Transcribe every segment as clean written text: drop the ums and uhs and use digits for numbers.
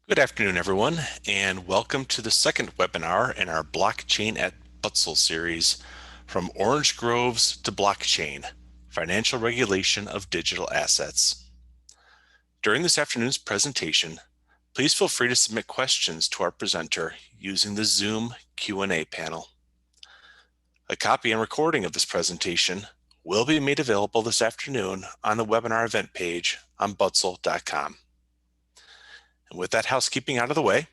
Good afternoon, everyone, and welcome to the second webinar in our Blockchain at Butzel series, From Orange Groves to Blockchain, Financial Regulation of Digital Assets. During this afternoon's presentation, please feel free to submit questions to our presenter using the Zoom Q&A panel. A copy and recording of this presentation will be made available this afternoon on the webinar event page on butzel.com. And with that housekeeping out of the way,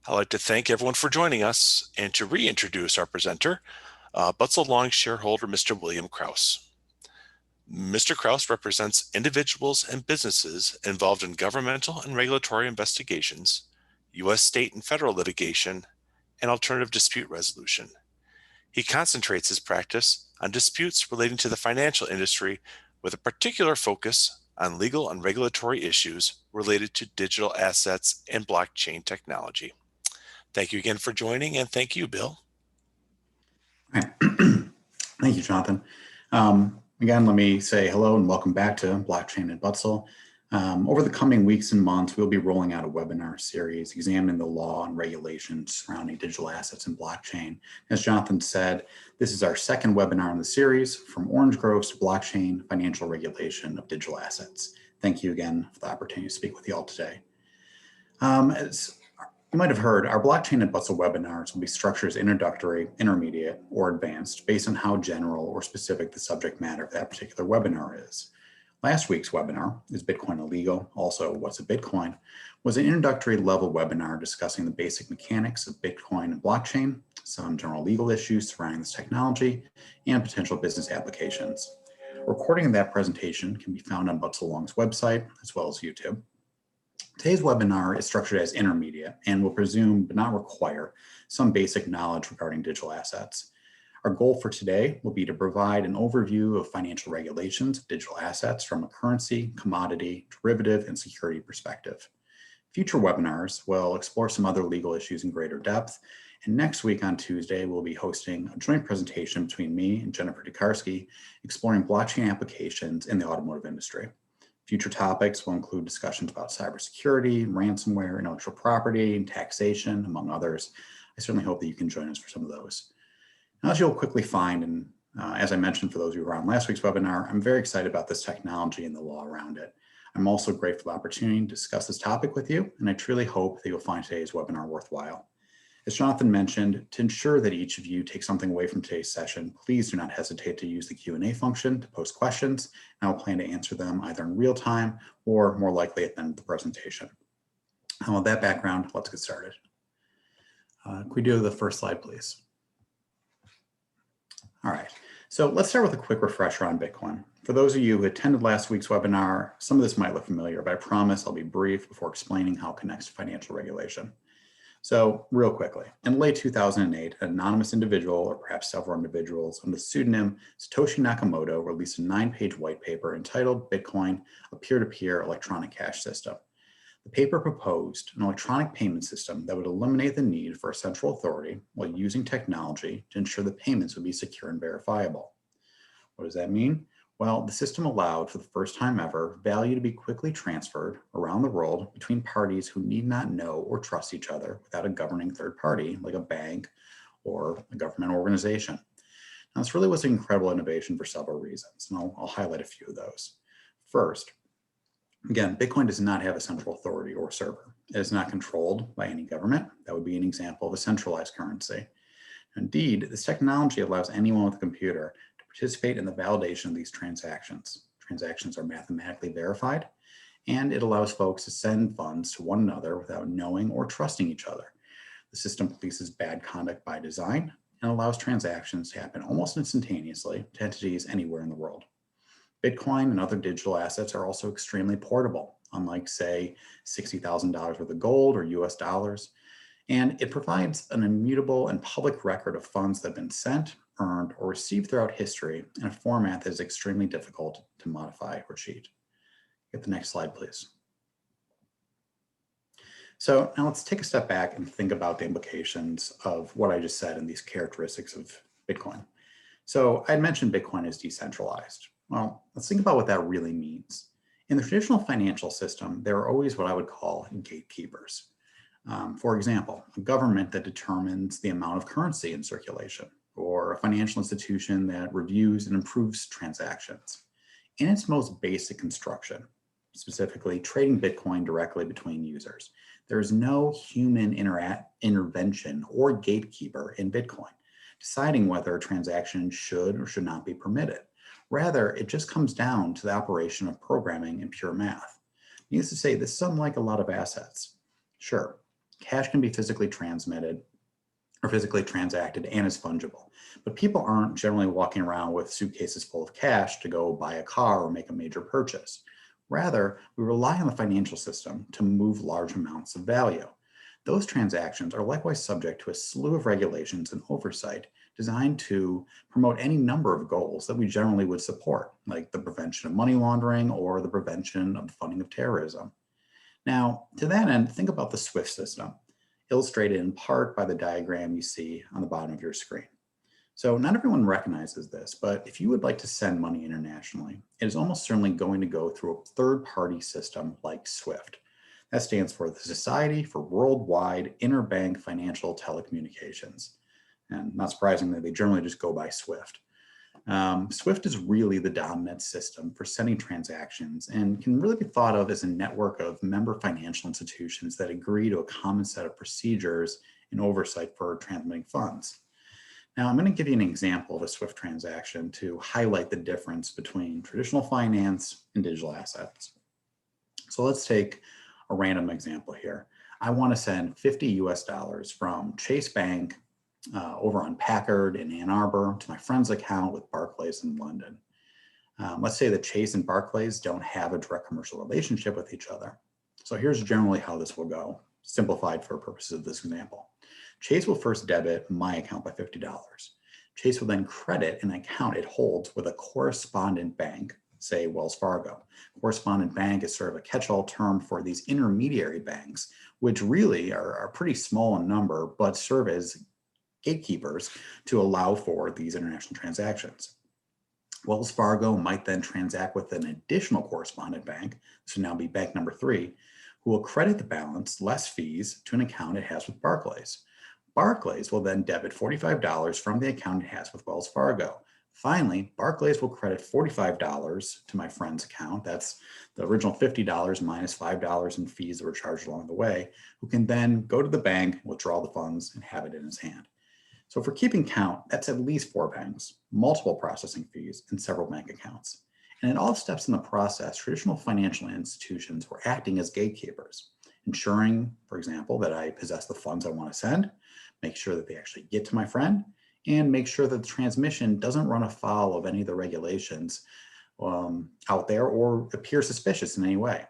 I'd like to thank everyone for joining us and to reintroduce our presenter, Butzel Long shareholder, Mr. William Kraus. Mr. Kraus represents individuals and businesses involved in governmental and regulatory investigations, U.S. state and federal litigation, and alternative dispute resolution. He concentrates his practice on disputes relating to the financial industry with a particular focus on legal and regulatory issues related to digital assets and blockchain technology. Thank you again for joining, and thank you, Bill. Right. Thank you, Jonathan. Again, let me say hello and welcome back to Blockchain at Butzel. Over the coming weeks and months, we'll be rolling out a webinar series examining the law and regulations surrounding digital assets and blockchain. As Jonathan said, this is our second webinar in the series, From Orange Groves to Blockchain, Financial Regulation of Digital Assets. Thank you again for the opportunity to speak with you all today. As you might have heard, our Blockchain at Butzel webinars will be structured as introductory, intermediate, or advanced based on how general or specific the subject matter of that particular webinar is. Last week's webinar, Is Bitcoin Illegal? Also, What's a Bitcoin? Was an introductory level webinar discussing the basic mechanics of Bitcoin and blockchain, some general legal issues surrounding this technology, and potential business applications. A recording of that presentation can be found on Butzel Long's website as well as YouTube. Today's webinar is structured as intermediate and will presume, but not require, some basic knowledge regarding digital assets. Our goal for today will be to provide an overview of financial regulations of digital assets from a currency, commodity, derivative, and security perspective. Future webinars will explore some other legal issues in greater depth, and next week on Tuesday, we'll be hosting a joint presentation between me and Jennifer Tokarski exploring blockchain applications in the automotive industry. Future topics will include discussions about cybersecurity, ransomware, intellectual property, and taxation, among others. I certainly hope that you can join us for some of those. Now, as you'll quickly find, and as I mentioned for those of you who were on last week's webinar, I'm very excited about this technology and the law around it. I'm also grateful for the opportunity to discuss this topic with you, and I truly hope that you'll find today's webinar worthwhile. As Jonathan mentioned, to ensure that each of you takes something away from today's session, please do not hesitate to use the Q&A function to post questions, and I'll plan to answer them either in real time or more likely at the end of the presentation. And with that background, let's get started. Can we do the first slide, please? All right, so let's start with a quick refresher on Bitcoin. For those of you who attended last week's webinar, some of this might look familiar, but I promise I'll be brief before explaining how it connects to financial regulation. So real quickly, in late 2008, an anonymous individual, or perhaps several individuals, under the pseudonym Satoshi Nakamoto released a 9-page white paper entitled Bitcoin, a peer-to-peer electronic cash system. The paper proposed an electronic payment system that would eliminate the need for a central authority while using technology to ensure that payments would be secure and verifiable. What does that mean? Well, the system allowed for the first time ever value to be quickly transferred around the world between parties who need not know or trust each other without a governing third party like a bank or a government organization. Now, this really was an incredible innovation for several reasons, and I'll highlight a few of those. First, again, Bitcoin does not have a central authority or server. It is not controlled by any government. That would be an example of a centralized currency. Indeed, this technology allows anyone with a computer to participate in the validation of these transactions. Transactions are mathematically verified, and it allows folks to send funds to one another without knowing or trusting each other. The system polices bad conduct by design and allows transactions to happen almost instantaneously to entities anywhere in the world. Bitcoin and other digital assets are also extremely portable, unlike, say, $60,000 worth of gold or US dollars. And it provides an immutable and public record of funds that have been sent, earned, or received throughout history in a format that is extremely difficult to modify or cheat. Get the next slide, please. So now let's take a step back and think about the implications of what I just said and these characteristics of Bitcoin. So I mentioned Bitcoin is decentralized. Well, let's think about what that really means. In the traditional financial system, there are always what I would call gatekeepers. For example, a government that determines the amount of currency in circulation, or a financial institution that reviews and improves transactions. In its most basic construction, specifically trading Bitcoin directly between users, there is no human intervention or gatekeeper in Bitcoin deciding whether a transaction should or should not be permitted. Rather, it just comes down to the operation of programming and pure math. Needless to say, this is unlike a lot of assets. Sure, cash can be physically transmitted or physically transacted and is fungible. But people aren't generally walking around with suitcases full of cash to go buy a car or make a major purchase. Rather, we rely on the financial system to move large amounts of value. Those transactions are likewise subject to a slew of regulations and oversight designed to promote any number of goals that we generally would support, like the prevention of money laundering or the prevention of the funding of terrorism. Now, to that end, think about the SWIFT system, illustrated in part by the diagram you see on the bottom of your screen. So not everyone recognizes this, but if you would like to send money internationally, it is almost certainly going to go through a third-party system like SWIFT. That stands for the Society for Worldwide Interbank Financial Telecommunications. And not surprisingly, they generally just go by SWIFT. SWIFT is really the dominant system for sending transactions and can really be thought of as a network of member financial institutions that agree to a common set of procedures and oversight for transmitting funds. Now, I'm going to give you an example of a SWIFT transaction to highlight the difference between traditional finance and digital assets. So let's take a random example here. I want to send 50 US dollars from Chase Bank over on Packard in Ann Arbor to my friend's account with Barclays in London. Let's say that Chase and Barclays don't have a direct commercial relationship with each other. So here's generally how this will go, simplified for purposes of this example. Chase will first debit my account by $50. Chase will then credit an account it holds with a correspondent bank, say Wells Fargo. Correspondent bank is sort of a catch-all term for these intermediary banks, which really are pretty small in number, but serve as gatekeepers to allow for these international transactions. Wells Fargo might then transact with an additional correspondent bank, this would now be bank number 3, who will credit the balance less fees to an account it has with Barclays. Barclays will then debit $45 from the account it has with Wells Fargo. Finally, Barclays will credit $45 to my friend's account. That's the original $50 minus $5 in fees that were charged along the way, who can then go to the bank, withdraw the funds, and have it in his hand. So for keeping count, that's at least 4 banks, multiple processing fees, and several bank accounts. And at all steps in the process, traditional financial institutions were acting as gatekeepers, ensuring, for example, that I possess the funds I want to send, make sure that they actually get to my friend, and make sure that the transmission doesn't run afoul of any of the regulations out there or appear suspicious in any way.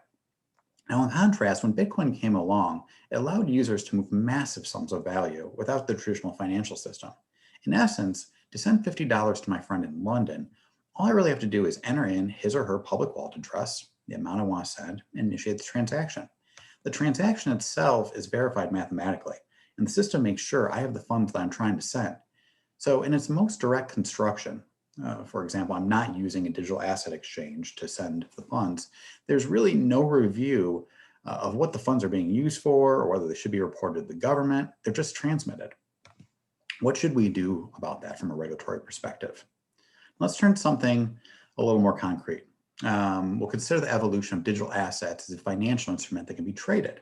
Now, in contrast, when Bitcoin came along, it allowed users to move massive sums of value without the traditional financial system. In essence, to send $50 to my friend in London, all I really have to do is enter in his or her public wallet address, the amount I want to send, and initiate the transaction. The transaction itself is verified mathematically, and the system makes sure I have the funds that I'm trying to send. So in its most direct construction, for example, I'm not using a digital asset exchange to send the funds, there's really no review of what the funds are being used for or whether they should be reported to the government. They're just transmitted. What should we do about that from a regulatory perspective? Let's turn to something a little more concrete. We'll consider the evolution of digital assets as a financial instrument that can be traded.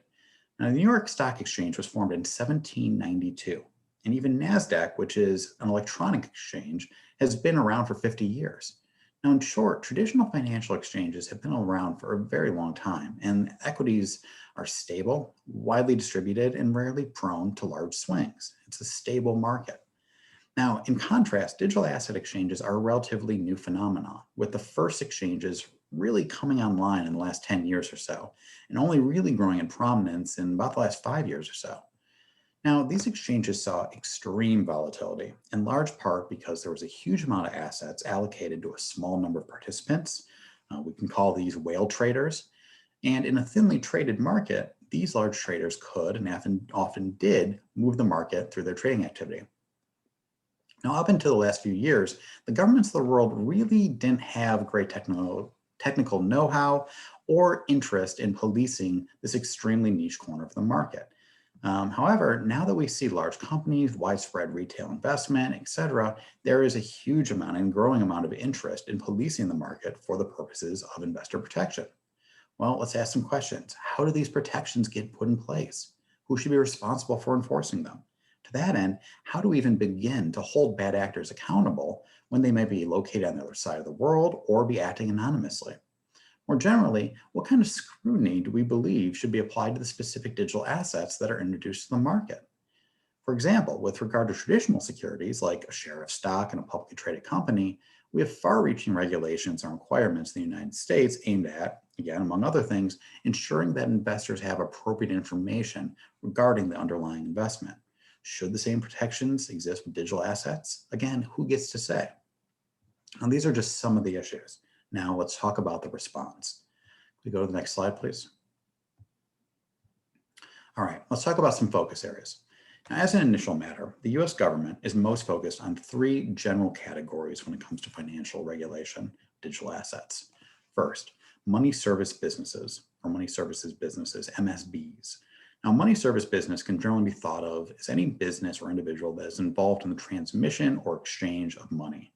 Now, the New York Stock Exchange was formed in 1792. And even NASDAQ, which is an electronic exchange, has been around for 50 years. Now, in short, traditional financial exchanges have been around for a very long time, and equities are stable, widely distributed, and rarely prone to large swings. It's a stable market. Now, in contrast, digital asset exchanges are a relatively new phenomenon, with the first exchanges really coming online in the last 10 years or so, and only really growing in prominence in about the last 5 years or so. Now, these exchanges saw extreme volatility, in large part because there was a huge amount of assets allocated to a small number of participants. We can call these whale traders. And in a thinly traded market, these large traders could and often did move the market through their trading activity. Now, up until the last few years, the governments of the world really didn't have great technical know-how or interest in policing this extremely niche corner of the market. However, now that we see large companies, widespread retail investment, etc., there is a huge amount and growing amount of interest in policing the market for the purposes of investor protection. Well, let's ask some questions. How do these protections get put in place? Who should be responsible for enforcing them? To that end, how do we even begin to hold bad actors accountable when they may be located on the other side of the world or be acting anonymously? More generally, what kind of scrutiny do we believe should be applied to the specific digital assets that are introduced to the market? For example, with regard to traditional securities like a share of stock in a publicly traded company, we have far reaching regulations and requirements in the United States aimed at, again, among other things, ensuring that investors have appropriate information regarding the underlying investment. Should the same protections exist with digital assets? Again, who gets to say? Now, these are just some of the issues. Now, let's talk about the response. Can we go to the next slide, please? All right, let's talk about some focus areas. Now, as an initial matter, the US government is most focused on three general categories when it comes to financial regulation of digital assets. First, money service businesses or money services businesses, MSBs. Now, money service business can generally be thought of as any business or individual that is involved in the transmission or exchange of money.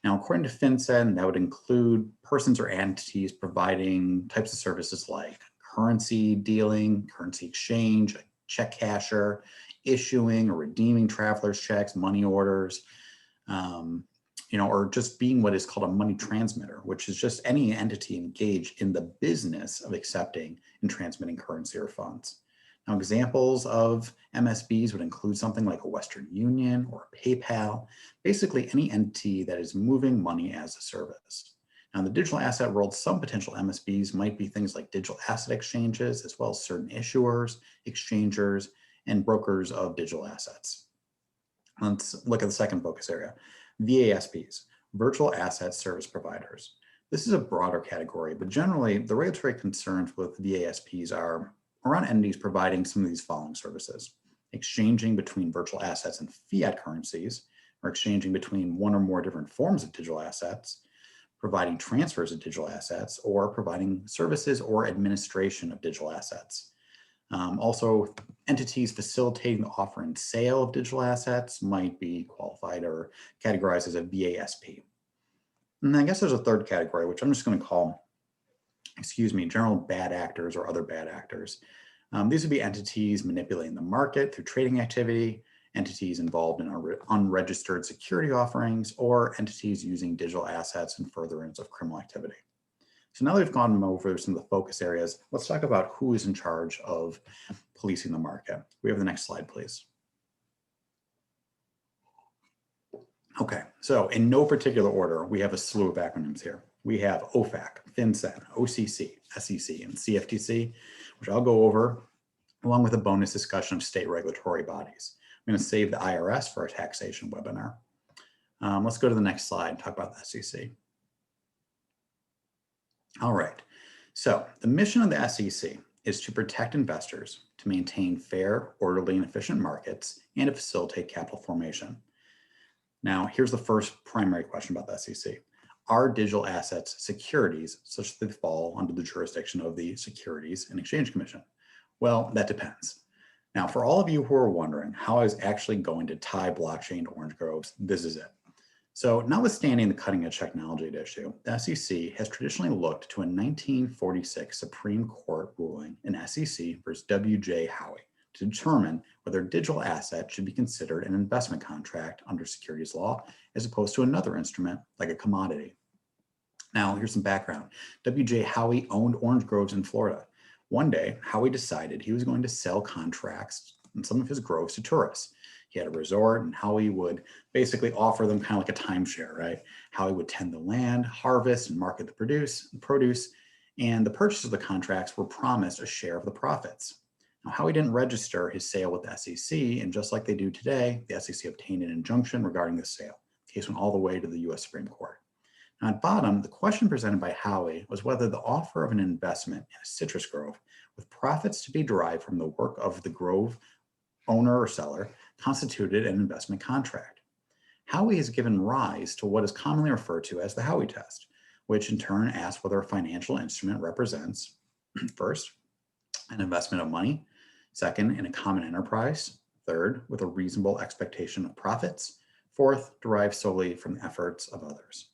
Now, according to FinCEN, that would include persons or entities providing types of services like currency dealing, currency exchange, a check casher, issuing or redeeming travelers' checks, money orders, or just being what is called a money transmitter, which is just any entity engaged in the business of accepting and transmitting currency or funds. Now, examples of MSBs would include something like a Western Union or a PayPal, basically any entity that is moving money as a service. Now, in the digital asset world, some potential MSBs might be things like digital asset exchanges, as well as certain issuers, exchangers, and brokers of digital assets. Let's look at the second focus area, VASPs, virtual asset service providers. This is a broader category, but generally the regulatory concerns with VASPs are around entities providing some of these following services: exchanging between virtual assets and fiat currencies, or exchanging between one or more different forms of digital assets, providing transfers of digital assets, or providing services or administration of digital assets. Also, entities facilitating the offer and sale of digital assets might be qualified or categorized as a VASP. And I guess there's a third category, which I'm just going to call, general bad actors or other bad actors. These would be entities manipulating the market through trading activity, entities involved in unregistered security offerings, or entities using digital assets in furtherance of criminal activity. So now that we've gone over some of the focus areas, let's talk about who is in charge of policing the market. We have the next slide, please. Okay, so in no particular order, we have a slew of acronyms here. We have OFAC, FinCEN, OCC, SEC, and CFTC, which I'll go over, along with a bonus discussion of state regulatory bodies. I'm going to save the IRS for a taxation webinar. Let's go to the next slide and talk about the SEC. All right, so the mission of the SEC is to protect investors, to maintain fair, orderly, and efficient markets, and to facilitate capital formation. Now, here's the first primary question about the SEC. Are digital assets securities such that they fall under the jurisdiction of the Securities and Exchange Commission? Well, that depends. Now, for all of you who are wondering how I was actually going to tie blockchain to orange groves, this is it. So notwithstanding the cutting edge technology at issue, the SEC has traditionally looked to a 1946 Supreme Court ruling in SEC versus W.J. Howey to determine whether a digital asset should be considered an investment contract under securities law as opposed to another instrument like a commodity. Now, here's some background. W.J. Howey owned orange groves in Florida. One day, Howey decided he was going to sell contracts and some of his groves to tourists. He had a resort, and Howey would basically offer them kind of like a timeshare, right? Howey would tend the land, harvest, and market the produce, and the purchase of the contracts were promised a share of the profits. Now, Howey didn't register his sale with the SEC, and just like they do today, the SEC obtained an injunction regarding the sale. The case went all the way to the US Supreme Court. Now, at bottom, the question presented by Howey was whether the offer of an investment in a citrus grove with profits to be derived from the work of the grove owner or seller constituted an investment contract. Howey has given rise to what is commonly referred to as the Howey test, which in turn asks whether a financial instrument represents, first, an investment of money, Second, in a common enterprise. Third, with a reasonable expectation of profits. Fourth, derived solely from the efforts of others.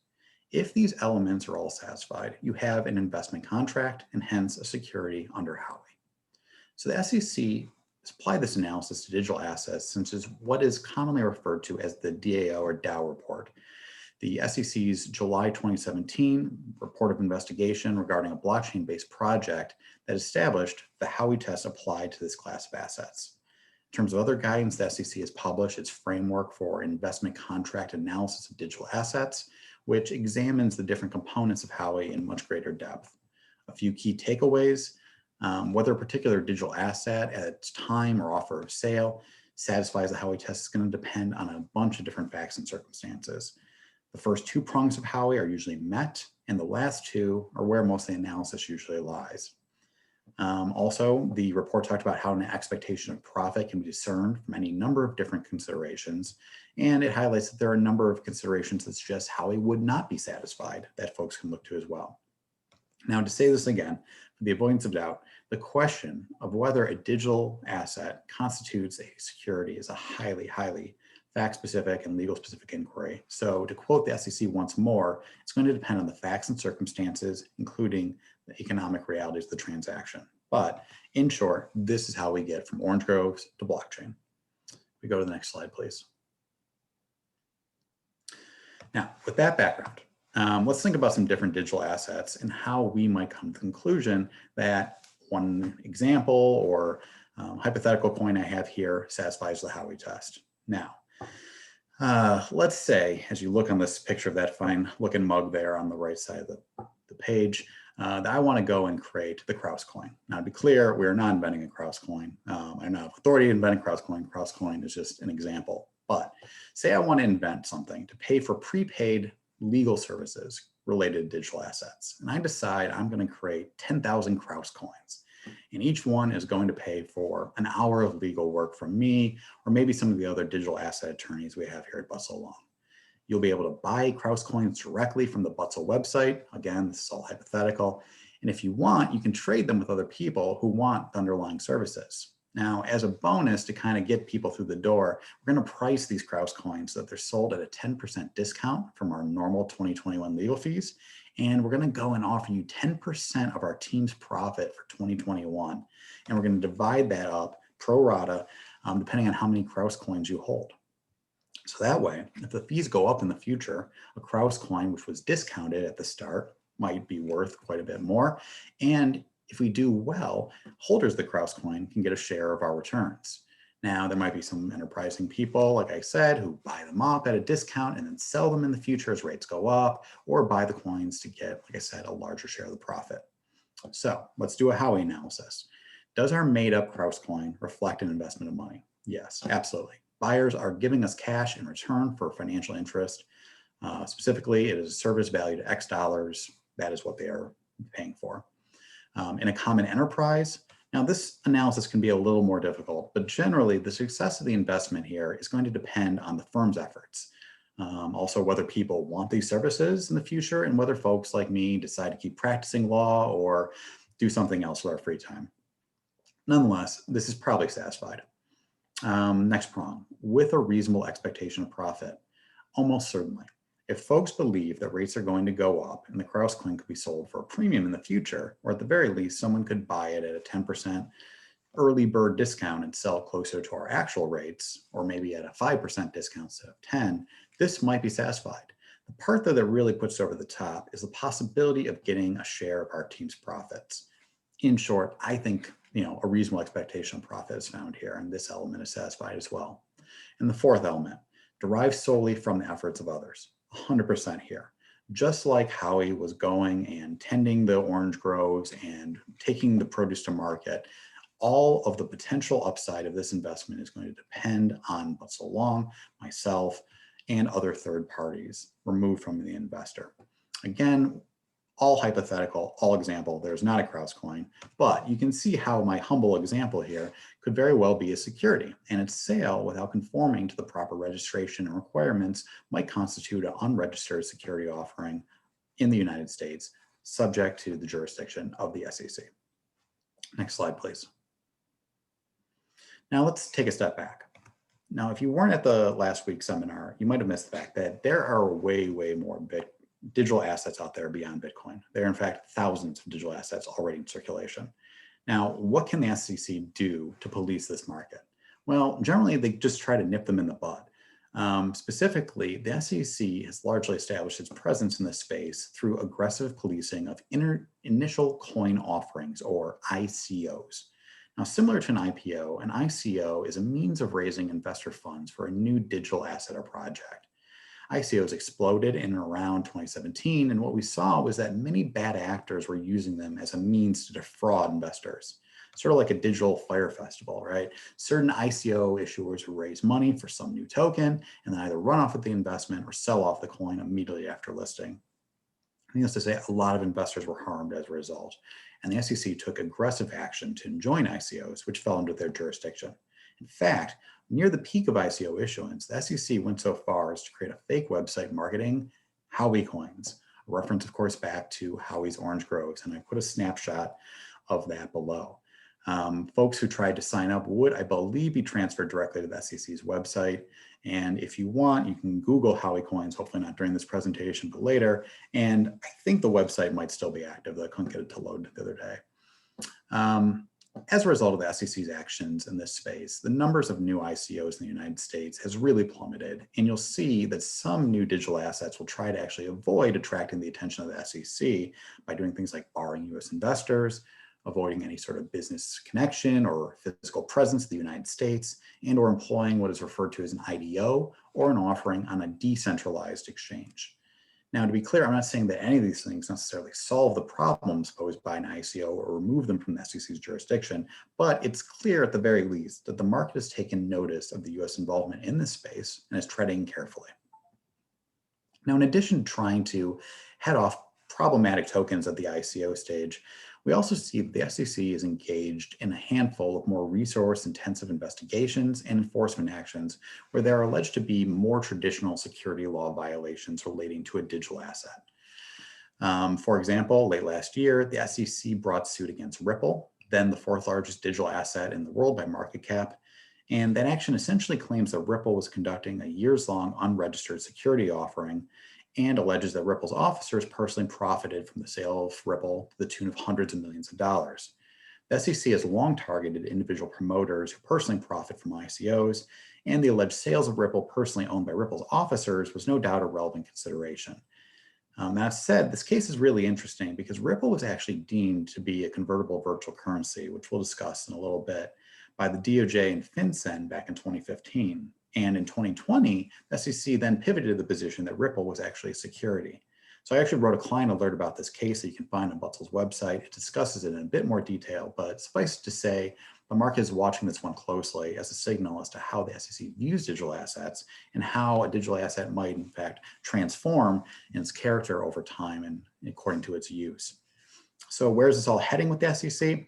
If these elements are all satisfied, you have an investment contract and hence a security under Howey. So the SEC has applied this analysis to digital assets since it's what is commonly referred to as the DAO or DAO report. The SEC's July 2017 report of investigation regarding a blockchain-based project that established the Howey test applied to this class of assets. In terms of other guidance, the SEC has published its framework for investment contract analysis of digital assets, which examines the different components of Howey in much greater depth. A few key takeaways: whether a particular digital asset at its time or offer of sale satisfies the Howey test is going to depend on a bunch of different facts and circumstances. The first two prongs of Howey are usually met, and the last two are where most of the analysis usually lies. Also, the report talked about how an expectation of profit can be discerned from any number of different considerations, and it highlights that there are a number of considerations that suggest Howey would not be satisfied that folks can look to as well. Now, to say this again, for the avoidance of doubt, the question of whether a digital asset constitutes a security is a highly fact-specific and legal-specific inquiry. So to quote the SEC once more, it's going to depend on the facts and circumstances, including the economic realities of the transaction. But in short, this is how we get from orange groves to blockchain. We go to the next slide, please. Now, with that background, let's think about some different digital assets and how we might come to the conclusion that one example or hypothetical coin I have here satisfies the Howey test. Now, let's say, as you look on this picture of that fine looking mug there on the right side of the page, that I want to go and create the Kraus coin. Now, to be clear, we are not inventing a Kraus coin. I don't have authority to invent a Kraus coin. Kraus coin is just an example. But say I want to invent something to pay for prepaid legal services related to digital assets. And I decide I'm going to create 10,000 Kraus coins. And each one is going to pay for an hour of legal work from me, or maybe some of the other digital asset attorneys we have here at Butzel Long. You'll be able to buy Kraus coins directly from the Butzel website. Again, this is all hypothetical. And if you want, you can trade them with other people who want the underlying services. Now, as a bonus to kind of get people through the door, we're going to price these Kraus coins so that they're sold at a 10% discount from our normal 2021 legal fees. And we're going to go and offer you 10% of our team's profit for 2021. And we're going to divide that up pro rata, depending on how many Kraus coins you hold. So that way, if the fees go up in the future, a Kraus coin, which was discounted at the start, might be worth quite a bit more. And if we do well, holders of the Kraus coin can get a share of our returns. Now, there might be some enterprising people, like I said, who buy them up at a discount and then sell them in the future as rates go up, or buy the coins to get, like I said, a larger share of the profit. So let's do a Howey analysis. Does our made up Kraus coin reflect an investment of money? Yes, absolutely. Buyers are giving us cash in return for financial interest. Specifically, it is a service valued at X dollars. That is what they are paying for. In a common enterprise, now this analysis can be a little more difficult, but generally the success of the investment here is going to depend on the firm's efforts. Also, whether people want these services in the future and whether folks like me decide to keep practicing law or do something else with our free time. Nonetheless, this is probably satisfied. Next prong, with a reasonable expectation of profit. Almost certainly. If folks believe that rates are going to go up and the Kraus coin could be sold for a premium in the future, or at the very least, someone could buy it at a 10% early bird discount and sell closer to our actual rates, or maybe at a 5% discount instead of 10, this might be satisfied. The part though that really puts it over the top is the possibility of getting a share of our team's profits. In short, I think a reasonable expectation of profit is found here, and this element is satisfied as well. And the fourth element, derived solely from the efforts of others. 100% here. Just like Howey was going and tending the orange groves and taking the produce to market, all of the potential upside of this investment is going to depend on Butzel Long, myself, and other third parties removed from the investor. Again, all hypothetical, all example, there's not a Kraus coin, but you can see how my humble example here could very well be a security, and its sale without conforming to the proper registration and requirements might constitute an unregistered security offering in the United States, subject to the jurisdiction of the SEC. Next slide, please. Now let's take a step back. Now, if you weren't at the last week's seminar, you might have missed the fact that there are way more digital assets out there beyond Bitcoin. There are in fact thousands of digital assets already in circulation. Now, what can the SEC do to police this market? Well, generally they just try to nip them in the bud. Specifically, the SEC has largely established its presence in this space through aggressive policing of initial coin offerings, or ICOs. Now, similar to an IPO, an ICO is a means of raising investor funds for a new digital asset or project. ICOs exploded in and around 2017, and what we saw was that many bad actors were using them as a means to defraud investors. Sort of like a digital fire festival, right? Certain ICO issuers would raise money for some new token and then either run off with the investment or sell off the coin immediately after listing. Needless to say, a lot of investors were harmed as a result, and the SEC took aggressive action to enjoin ICOs, which fell under their jurisdiction. In fact, near the peak of ICO issuance, the SEC went so far as to create a fake website marketing Howie coins, a reference, of course, back to Howie's Orange Groves, and I put a snapshot of that below. Folks who tried to sign up would, I believe, be transferred directly to the SEC's website. And if you want, you can Google Howie coins, hopefully not during this presentation, but later. And I think the website might still be active. I couldn't get it to load the other day. As a result of the SEC's actions in this space, the numbers of new ICOs in the United States has really plummeted. And you'll see that some new digital assets will try to actually avoid attracting the attention of the SEC by doing things like barring US investors, avoiding any sort of business connection or physical presence in the United States, and or employing what is referred to as an IDO or an offering on a decentralized exchange. Now, to be clear, I'm not saying that any of these things necessarily solve the problems posed by an ICO or remove them from the SEC's jurisdiction, but it's clear at the very least that the market has taken notice of the US involvement in this space and is treading carefully. Now, in addition to trying to head off problematic tokens at the ICO stage, we also see that the SEC is engaged in a handful of more resource-intensive investigations and enforcement actions where there are alleged to be more traditional security law violations relating to a digital asset. For example, late last year, the SEC brought suit against Ripple, then the fourth largest digital asset in the world by market cap. And that action essentially claims that Ripple was conducting a years-long unregistered security offering and alleges that Ripple's officers personally profited from the sale of Ripple to the tune of hundreds of millions of dollars. The SEC has long targeted individual promoters who personally profit from ICOs, and the alleged sales of Ripple personally owned by Ripple's officers was no doubt a relevant consideration. That said, this case is really interesting because Ripple was actually deemed to be a convertible virtual currency, which we'll discuss in a little bit, by the DOJ and FinCEN back in 2015. And in 2020, the SEC then pivoted to the position that Ripple was actually a security. So I actually wrote a client alert about this case that you can find on Butzel's website. It discusses it in a bit more detail, but suffice to say, the market is watching this one closely as a signal as to how the SEC views digital assets and how a digital asset might, in fact, transform in its character over time and according to its use. So where is this all heading with the SEC?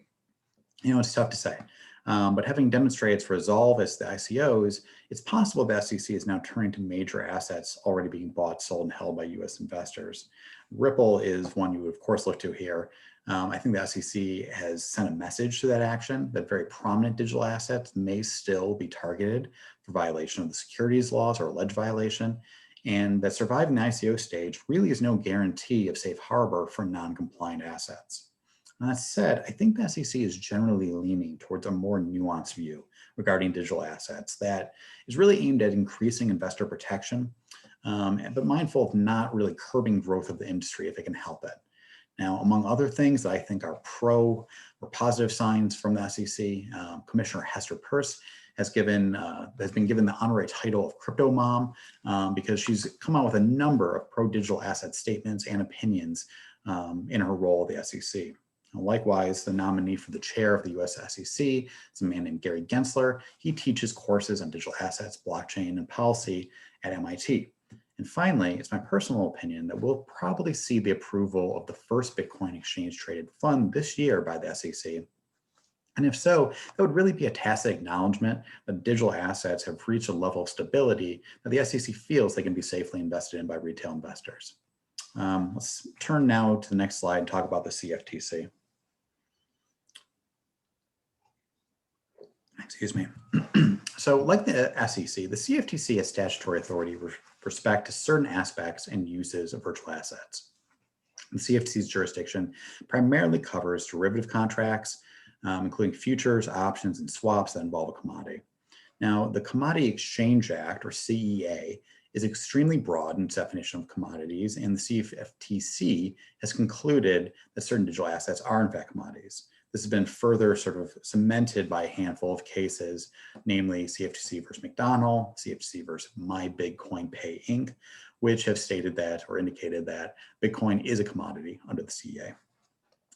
It's tough to say. But having demonstrated its resolve as the ICOs, it's possible the SEC is now turning to major assets already being bought, sold, and held by US investors. Ripple is one you would, of course, look to here. I think the SEC has sent a message to that action that very prominent digital assets may still be targeted for violation of the securities laws or alleged violation, and that surviving the ICO stage really is no guarantee of safe harbor for non-compliant assets. That said, I think the SEC is generally leaning towards a more nuanced view regarding digital assets that is really aimed at increasing investor protection, but mindful of not really curbing growth of the industry if it can help it. Now, among other things that I think are pro or positive signs from the SEC, Commissioner Hester Peirce has been given the honorary title of Crypto Mom because she's come out with a number of pro-digital asset statements and opinions in her role at the SEC. Likewise, the nominee for the chair of the US SEC is a man named Gary Gensler. He teaches courses on digital assets, blockchain, and policy at MIT. And finally, it's my personal opinion that we'll probably see the approval of the first Bitcoin exchange traded fund this year by the SEC. And if so, that would really be a tacit acknowledgement that digital assets have reached a level of stability that the SEC feels they can be safely invested in by retail investors. Let's turn now to the next slide and talk about the CFTC. Excuse me. So like the SEC, the CFTC has statutory authority with respect to certain aspects and uses of virtual assets. The CFTC's jurisdiction primarily covers derivative contracts, including futures, options, and swaps that involve a commodity. Now, the Commodity Exchange Act, or CEA, is extremely broad in its definition of commodities, and the CFTC has concluded that certain digital assets are in fact commodities. This has been further sort of cemented by a handful of cases, namely CFTC versus McDonald, CFTC versus My Bitcoin Pay Inc., which have stated that or indicated that Bitcoin is a commodity under the CEA.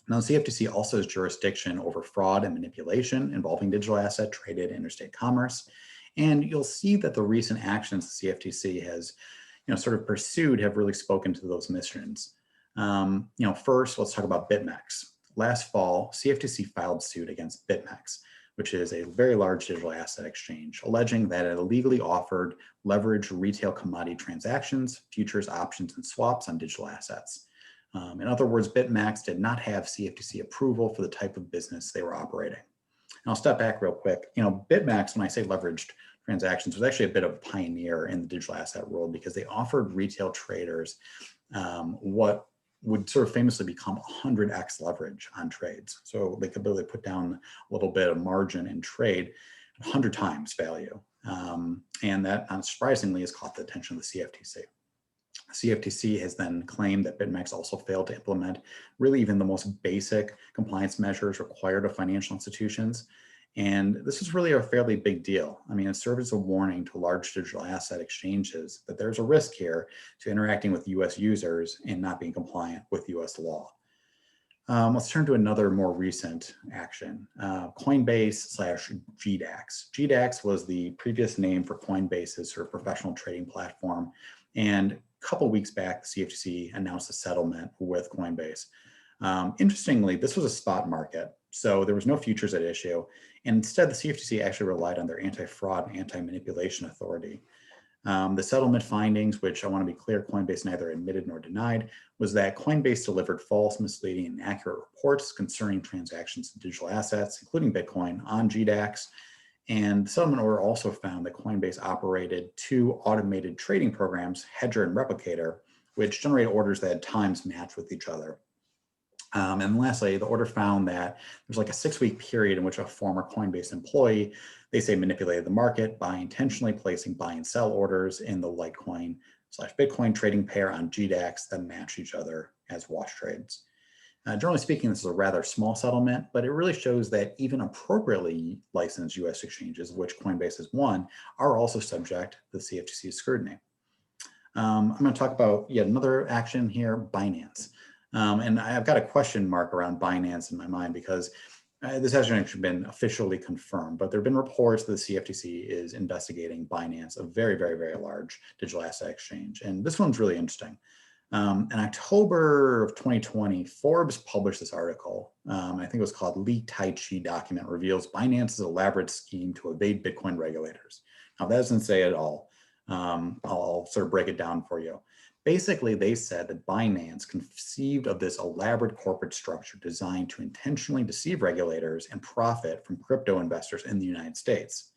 Now, the CFTC also has jurisdiction over fraud and manipulation involving digital asset traded in interstate commerce. And you'll see that the recent actions the CFTC has sort of pursued have really spoken to those missions. First, let's talk about BitMEX. Last fall, CFTC filed suit against BitMEX, which is a very large digital asset exchange, alleging that it illegally offered leveraged retail commodity transactions, futures, options, and swaps on digital assets. In other words, BitMEX did not have CFTC approval for the type of business they were operating. And I'll step back real quick. BitMEX, when I say leveraged transactions, was actually a bit of a pioneer in the digital asset world because they offered retail traders what would sort of famously become 100x leverage on trades. So they could really put down a little bit of margin and trade 100 times value. And that, unsurprisingly, has caught the attention of the CFTC. CFTC has then claimed that BitMEX also failed to implement really even the most basic compliance measures required of financial institutions. And this is really a fairly big deal. I mean, it serves as a warning to large digital asset exchanges that there's a risk here to interacting with US users and not being compliant with US law. Let's turn to another more recent action, Coinbase/GDAX. GDAX was the previous name for Coinbase's sort of professional trading platform. And a couple weeks back, the CFTC announced a settlement with Coinbase. Interestingly, this was a spot market, so there was no futures at issue. And instead, the CFTC actually relied on their anti-fraud and anti-manipulation authority. The settlement findings, which I want to be clear, Coinbase neither admitted nor denied, was that Coinbase delivered false, misleading, and inaccurate reports concerning transactions in digital assets, including Bitcoin, on GDAX. And the settlement order also found that Coinbase operated two automated trading programs, Hedger and Replicator, which generate orders that had times matched with each other. And lastly, the order found that there's like a 6-week period in which a former Coinbase employee, they say, manipulated the market by intentionally placing buy and sell orders in the Litecoin/Bitcoin trading pair on GDAX that match each other as wash trades. Generally speaking, this is a rather small settlement, but it really shows that even appropriately licensed US exchanges, of which Coinbase is one, are also subject to the CFTC's scrutiny. I'm going to talk about yet another action here, Binance. And I've got a question mark around Binance in my mind because this hasn't actually been officially confirmed, but there have been reports that the CFTC is investigating Binance, a very, very, very large digital asset exchange. And this one's really interesting. In October of 2020, Forbes published this article. I think it was called Leaked Tai Chi Document Reveals Binance's Elaborate Scheme to Evade Bitcoin Regulators. Now, that doesn't say it all. I'll sort of break it down for you. Basically, they said that Binance conceived of this elaborate corporate structure designed to intentionally deceive regulators and profit from crypto investors in the United States.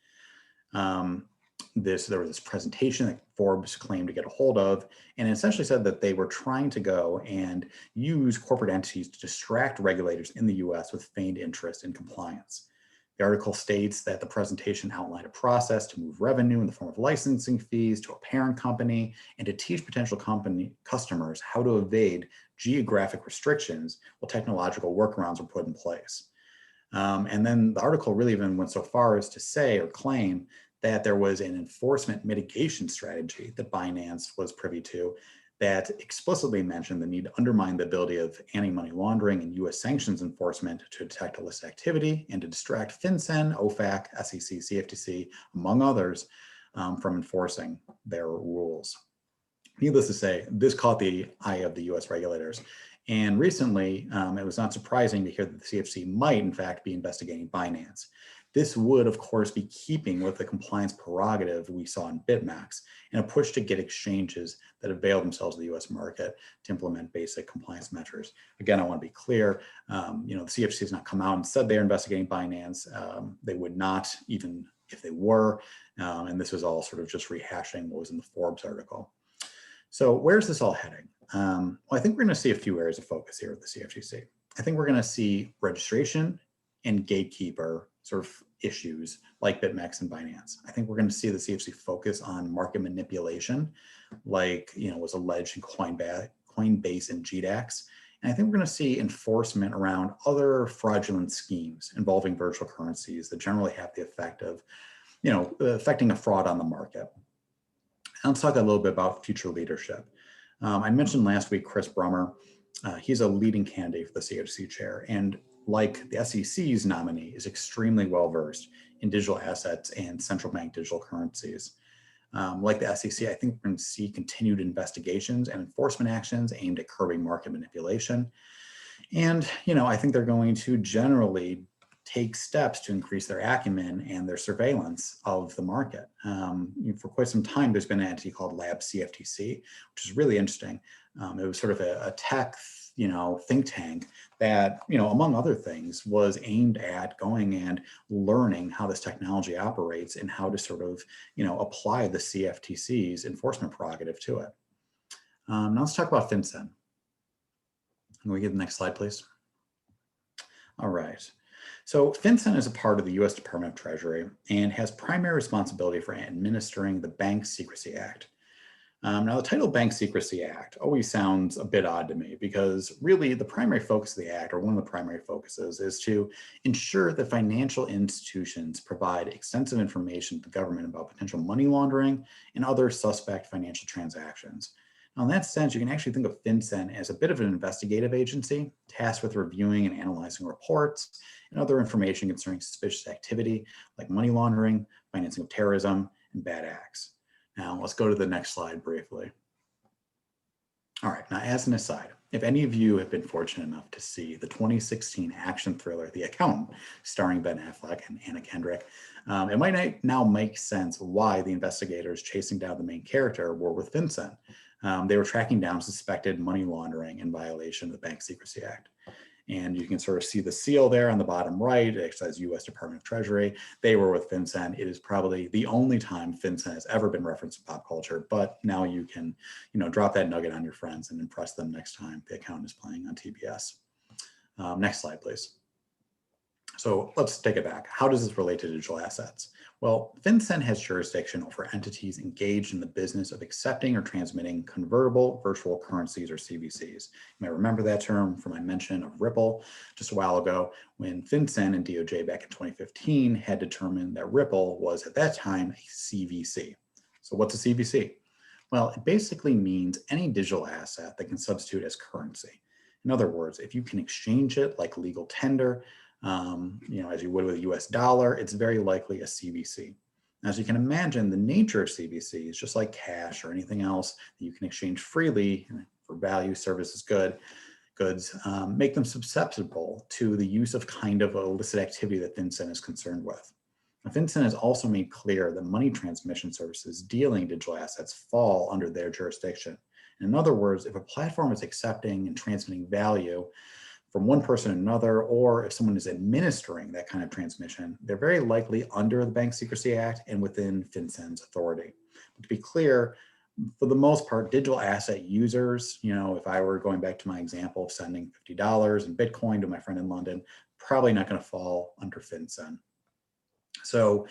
There was this presentation that Forbes claimed to get a hold of, and it essentially said that they were trying to go and use corporate entities to distract regulators in the US with feigned interest in compliance. The article states that the presentation outlined a process to move revenue in the form of licensing fees to a parent company and to teach potential company customers how to evade geographic restrictions while technological workarounds were put in place. And then the article really even went so far as to say or claim that there was an enforcement mitigation strategy that Binance was privy to that explicitly mentioned the need to undermine the ability of anti-money laundering and US sanctions enforcement to detect illicit activity and to distract FinCEN, OFAC, SEC, CFTC, among others, from enforcing their rules. Needless to say, this caught the eye of the US regulators. And recently, it was not surprising to hear that the CFTC might, in fact, be investigating Binance. This would, of course, be keeping with the compliance prerogative we saw in BitMEX and a push to get exchanges that avail themselves of the US market to implement basic compliance measures. Again, I want to be clear, the CFTC has not come out and said they're investigating Binance. They would not, even if they were, and this was all sort of just rehashing what was in the Forbes article. So where's this all heading? Well, I think we're going to see a few areas of focus here with the CFTC. I think we're going to see registration and gatekeeper sort of issues like BitMEX and Binance. I think we're going to see the CFTC focus on market manipulation, like was alleged in Coinbase and GDAX. And I think we're going to see enforcement around other fraudulent schemes involving virtual currencies that generally have the effect of, affecting a fraud on the market. And let's talk a little bit about future leadership. I mentioned last week Chris Brummer. He's a leading candidate for the CFTC chair, and like the SEC's nominee, is extremely well-versed in digital assets and central bank digital currencies. Like the SEC, I think we're going to see continued investigations and enforcement actions aimed at curbing market manipulation. And, I think they're going to generally take steps to increase their acumen and their surveillance of the market. For quite some time, there's been an entity called Lab CFTC, which is really interesting. It was sort of a tech, think tank that, among other things, was aimed at going and learning how this technology operates and how to sort of, apply the CFTC's enforcement prerogative to it. Now let's talk about FinCEN. Can we get the next slide, please? All right. So FinCEN is a part of the U.S. Department of Treasury and has primary responsibility for administering the Bank Secrecy Act. Now, the title Bank Secrecy Act always sounds a bit odd to me because really the primary focus of the act, or one of the primary focuses, is to ensure that financial institutions provide extensive information to the government about potential money laundering and other suspect financial transactions. Now, in that sense, you can actually think of FinCEN as a bit of an investigative agency tasked with reviewing and analyzing reports and other information concerning suspicious activity like money laundering, financing of terrorism, and bad acts. Now, let's go to the next slide briefly. All right, now as an aside, if any of you have been fortunate enough to see the 2016 action thriller, The Accountant, starring Ben Affleck and Anna Kendrick, it might now make sense why the investigators chasing down the main character were with FinCEN. They were tracking down suspected money laundering in violation of the Bank Secrecy Act. And you can sort of see the seal there on the bottom right. It says U.S. Department of Treasury. They were with FinCEN. It is probably the only time FinCEN has ever been referenced in pop culture. But now you can, drop that nugget on your friends and impress them next time The Accountant is playing on TBS. Next slide, please. So let's take it back. How does this relate to digital assets? Well, FinCEN has jurisdiction over entities engaged in the business of accepting or transmitting convertible virtual currencies, or CVCs. You might remember that term from my mention of Ripple just a while ago, when FinCEN and DOJ back in 2015 had determined that Ripple was at that time a CVC. So what's a CVC? Well, it basically means any digital asset that can substitute as currency. In other words, if you can exchange it like legal tender, as you would with a US dollar, it's very likely a CVC. As you can imagine, the nature of CVCs, just like cash or anything else that you can exchange freely for value, services, goods, make them susceptible to the use of kind of illicit activity that FinCEN is concerned with. Now, FinCEN has also made clear that money transmission services dealing digital assets fall under their jurisdiction. In other words, if a platform is accepting and transmitting value from one person to another, or if someone is administering that kind of transmission, they're very likely under the Bank Secrecy Act and within FinCEN's authority. But to be clear, for the most part, digital asset users, if I were going back to my example of sending $50 in Bitcoin to my friend in London, probably not going to fall under FinCEN. So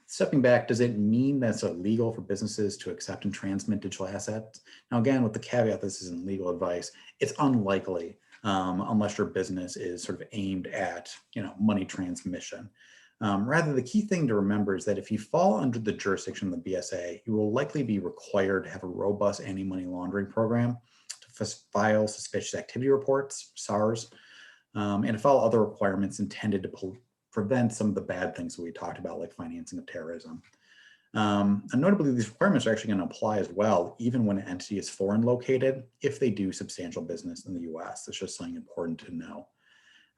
stepping back, does it mean that it's illegal for businesses to accept and transmit digital assets? Now, again, with the caveat, this isn't legal advice, it's unlikely unless your business is sort of aimed at, money transmission. Rather, the key thing to remember is that if you fall under the jurisdiction of the BSA, you will likely be required to have a robust anti-money laundering program, to file suspicious activity reports, SARs, and to follow other requirements intended to prevent some of the bad things that we talked about, like financing of terrorism. And notably, these requirements are actually going to apply as well, even when an entity is foreign located, if they do substantial business in the US. That's just something important to know.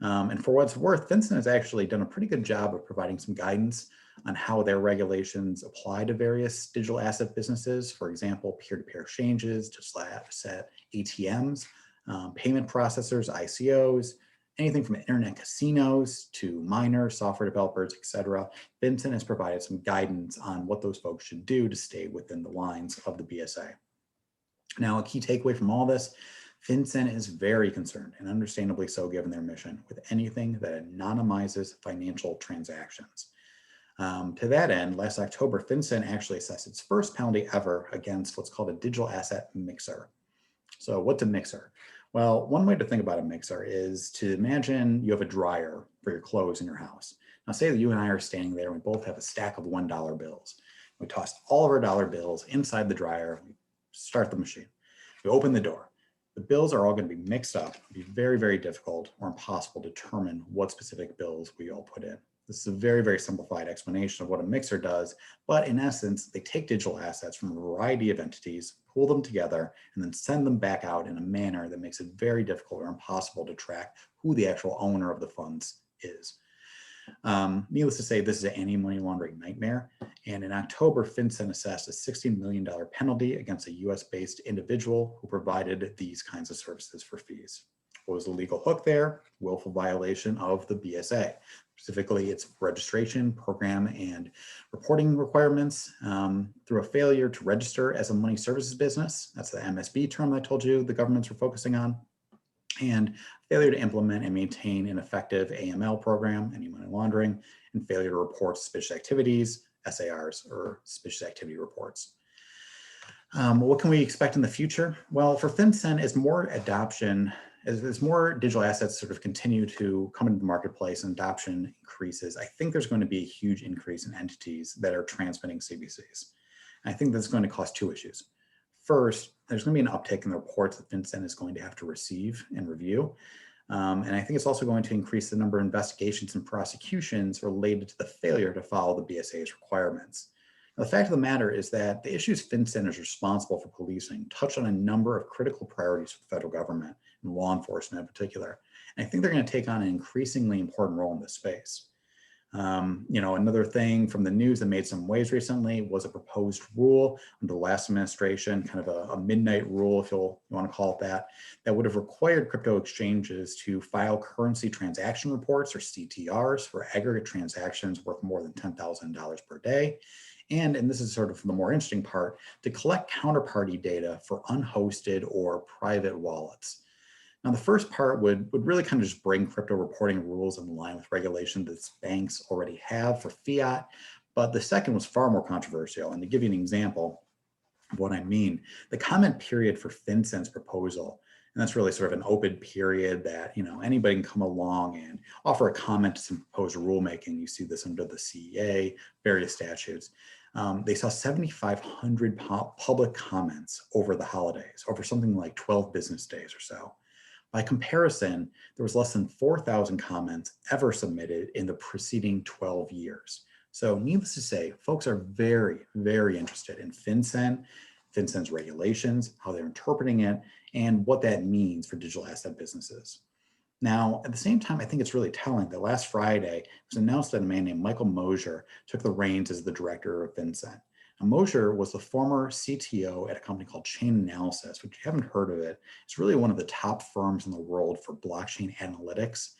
And for what it's worth, FinCEN has actually done a pretty good job of providing some guidance on how their regulations apply to various digital asset businesses. For example, peer-to-peer exchanges, just set ATMs, payment processors, ICOs, anything from internet casinos to miners, software developers, etc. FinCEN has provided some guidance on what those folks should do to stay within the lines of the BSA. Now, a key takeaway from all this, FinCEN is very concerned, and understandably so given their mission, with anything that anonymizes financial transactions. To that end, last October, FinCEN actually assessed its first penalty ever against what's called a digital asset mixer. So what's a mixer? Well, one way to think about a mixer is to imagine you have a dryer for your clothes in your house. Now say that you and I are standing there and we both have a stack of $1 bills. We toss all of our dollar bills inside the dryer, we start the machine. We open the door. The bills are all going to be mixed up. It'll be very, very difficult or impossible to determine what specific bills we all put in. This is a very, very simplified explanation of what a mixer does, but in essence, they take digital assets from a variety of entities, pull them together, and then send them back out in a manner that makes it very difficult or impossible to track who the actual owner of the funds is. Needless to say, this is an anti-money laundering nightmare. And in October, FinCEN assessed a $16 million penalty against a US-based individual who provided these kinds of services for fees. What was the legal hook there? Willful violation of the BSA, specifically its registration, program, and reporting requirements through a failure to register as a money services business. That's the MSB term I told you the governments were focusing on. And failure to implement and maintain an effective AML program, anti-money laundering, and failure to report suspicious activities, SARs, or suspicious activity reports. What can we expect in the future? Well, for FinCEN, as more adoption, as more digital assets sort of continue to come into the marketplace and adoption increases, I think there's going to be a huge increase in entities that are transmitting CBCs. And I think that's going to cause two issues. First, there's going to be an uptick in the reports that FinCEN is going to have to receive and review. And I think it's also going to increase the number of investigations and prosecutions related to the failure to follow the BSA's requirements. Now, the fact of the matter is that the issues FinCEN is responsible for policing touch on a number of critical priorities for the federal government and law enforcement in particular. And I think they're going to take on an increasingly important role in this space. Another thing from the news that made some waves recently was a proposed rule under the last administration, kind of a midnight rule, if you want to call it that, that would have required crypto exchanges to file currency transaction reports, or CTRs, for aggregate transactions worth more than $10,000 per day. And this is sort of the more interesting part, to collect counterparty data for unhosted or private wallets. Now, the first part would really kind of just bring crypto reporting rules in line with regulation that banks already have for fiat. But the second was far more controversial. And to give you an example of what I mean, the comment period for FinCEN's proposal, and that's really sort of an open period that anybody can come along and offer a comment to some proposed rulemaking. You see this under the CEA, various statutes. They saw 7,500 public comments over the holidays, over something like 12 business days or so. By comparison, there was less than 4,000 comments ever submitted in the preceding 12 years. So needless to say, folks are very, very interested in FinCEN's regulations, how they're interpreting it, and what that means for digital asset businesses. Now, at the same time, I think it's really telling that last Friday, it was announced that a man named Michael Mosier took the reins as the director of FinCEN. Now, Mosier was the former CTO at a company called Chain Analysis, which, if you haven't heard of it, it's really one of the top firms in the world for blockchain analytics.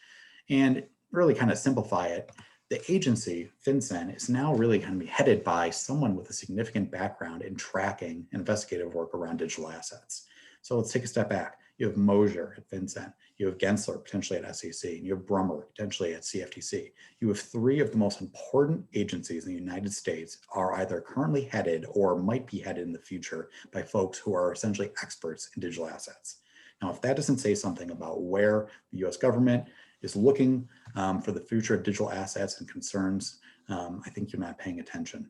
And really kind of simplify it, the agency, FinCEN, is now really going to be headed by someone with a significant background in tracking and investigative work around digital assets. So let's take a step back. You have Mosier at FinCEN. You have Gensler, potentially at SEC. And you have Brummer, potentially at CFTC. You have three of the most important agencies in the United States are either currently headed or might be headed in the future by folks who are essentially experts in digital assets. Now, if that doesn't say something about where the US government is looking for the future of digital assets and concerns, I think you're not paying attention.